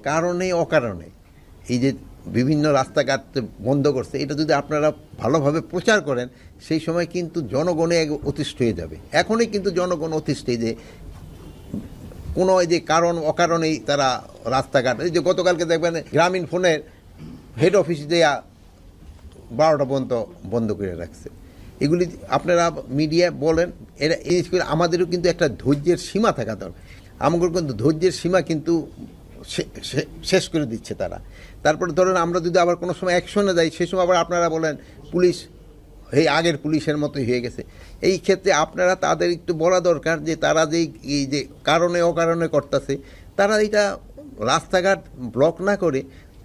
কারণে অকারণে এই যে বিভিন্ন রাস্তাঘাট বন্ধ করছে, এটা যদি আপনারা ভালোভাবে প্রচার করেন সেই সময় কিন্তু জনগণে অতিষ্ঠ হয়ে যাবে। এখনই কিন্তু জনগণ অতিষ্ঠ, যে কোনো এই যে কারণ অকারণেই তারা রাস্তাঘাট, এই যে গতকালকে দেখবেন গ্রামীণ ফোনের হেড অফিস দেয়া 12টা পর্যন্ত বন্ধ করে রাখছে। এগুলি আপনারা মিডিয়া বলেন, এরা এই আমাদেরও কিন্তু একটা ধৈর্যের সীমা থাকা দরকার। আমাদের কিন্তু ধৈর্যের সীমা কিন্তু শেষ করে দিচ্ছে তারা। তারপরে ধরেন আমরা যদি আবার কোনো সময় অ্যাকশনে যাই, সেই সময় আবার আপনারা বলেন পুলিশ এই আগের পুলিশের মতোই হয়ে গেছে। এই ক্ষেত্রে আপনারা তাদের একটু বলা দরকার যে তারা যেই এই যে কারণে অকারণে করতেছে, তারা এটা রাস্তাঘাট ব্লক না করে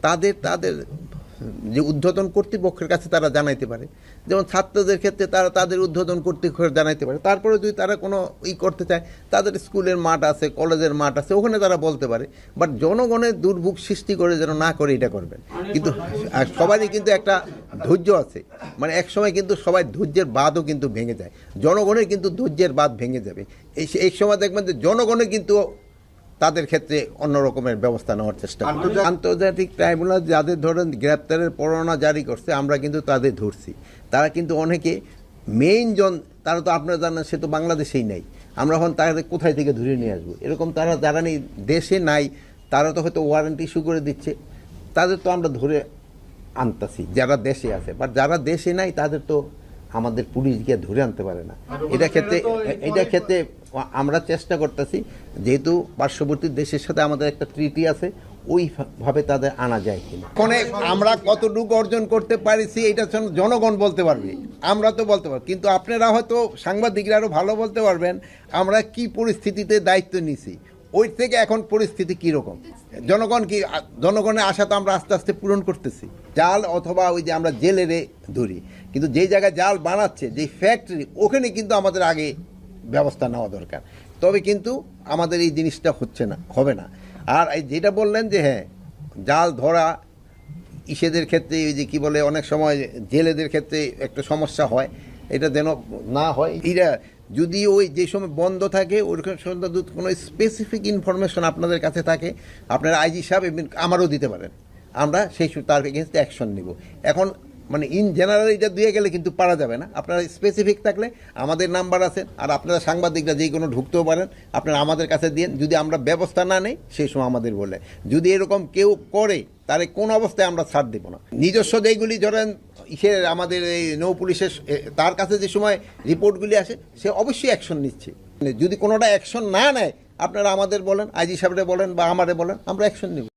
তাদের যে ঊর্ধ্বতন কর্তৃপক্ষের কাছে তারা জানাইতে পারে। যেমন ছাত্রদের ক্ষেত্রে তারা তাদের ঊর্ধ্বতন কর্তৃপক্ষের জানাইতে পারে। তারপরে যদি তারা কোনো করতে চায়, তাদের স্কুলের মাঠ আছে, কলেজের মাঠ আছে, ওখানে তারা বলতে পারে। বাট জনগণের দুর্ভোগ সৃষ্টি করে যেন না করে এটা করবেন। কিন্তু সবারই কিন্তু একটা ধৈর্য আছে, মানে এক সময় কিন্তু সবাই ধৈর্যের বাঁধও কিন্তু ভেঙে যায়। জনগণের কিন্তু ধৈর্যের বাঁধ ভেঙে যাবে। এই সময় দেখবেন যে জনগণের কিন্তু তাদের ক্ষেত্রে অন্য রকমের ব্যবস্থা নেওয়ার চেষ্টা করে। আন্তর্জাতিক ট্রাইব্যুনাল যাদের ধরেন গ্রেপ্তারের পরোয়ানা জারি করছে, আমরা কিন্তু তাদের ধরছি। তারা কিন্তু অনেকে তারা তো আপনারা জানেন সে তো বাংলাদেশেই নাই। আমরা এখন তাদের কোথায় থেকে ধরে নিয়ে আসবো? এরকম তারা যারা নেই দেশে নাই, তারা তো হয়তো ওয়ারেন্ট ইস্যু করে দিচ্ছে, তাদের তো আমরা ধরে আনতাছি যারা দেশে আছে। বাট যারা দেশে নাই তাদের তো আমাদের পুলিশ গিয়ে ধরে আনতে পারে না। এটা ক্ষেত্রে আমরা চেষ্টা করতেছি, যেহেতু পার্শ্ববর্তী দেশের সাথে আমাদের একটা ট্রিটি আছে, ওইভাবে তাদের আনা যায় কিনা। আমরা কতটুকু অর্জন করতে পারিছি এটা জনগণ বলতে পারবে, আমরা তো বলতে পারবো। কিন্তু আপনারা হয়তো সাংবাদিকরা আরও ভালো বলতে পারবেন আমরা কি পরিস্থিতিতে দায়িত্ব নিছি, ওই থেকে এখন পরিস্থিতি কীরকম। জনগণের আশা তো আমরা আস্তে আস্তে পূরণ করতেছি। জাল অথবা ওই যে আমরা জেলেরে ধরি, কিন্তু যেই জায়গায় জাল বানাচ্ছে, যেই ফ্যাক্টরি, ওখানে কিন্তু আমাদের আগে ব্যবস্থা নেওয়া দরকার। তবে কিন্তু আমাদের এই জিনিসটা হবে না। আর এই যেটা বললেন যে হ্যাঁ, জাল ধরা ইসেদের ক্ষেত্রে ওই যে কী বলে, অনেক সময় জেলেদের ক্ষেত্রে একটা সমস্যা হয়, এটা যেন না হয়। এরা যদি ওই যে সময় বন্ধ থাকে ওইরকম সময় কোনো স্পেসিফিক ইনফরমেশন আপনাদের কাছে থাকে, আপনারা আইজি সাহেব আমারও দিতে পারেন, আমরা তার এগেনস্টে অ্যাকশন নিব। এখন মানে ইন জেনারেল এটা দিয়ে গেলে কিন্তু পারা যাবে না। আপনারা স্পেসিফিক থাকলে আমাদের নাম্বার আছে, আর আপনারা সাংবাদিকরা যেই কোনো ঢুকতেও পারেন, আপনারা আমাদের কাছে দিন। যদি আমরা ব্যবস্থা না নেই সেই সময় আমাদের বলে, যদি এরকম কেউ করে তাহলে কোন অবস্থায় আমরা ছাড় দেব না। নিজস্ব যেইগুলি ধরেন আমাদের এই নৌ পুলিশের তার কাছে যে সময় রিপোর্টগুলি আসে, সে অবশ্যই অ্যাকশন নিচ্ছে। যদি কোনোটা অ্যাকশন না নেয় আপনারা আমাদের বলেন, আইজি সাহেবরে বলেন বা আমারে বলেন, আমরা অ্যাকশন নেব।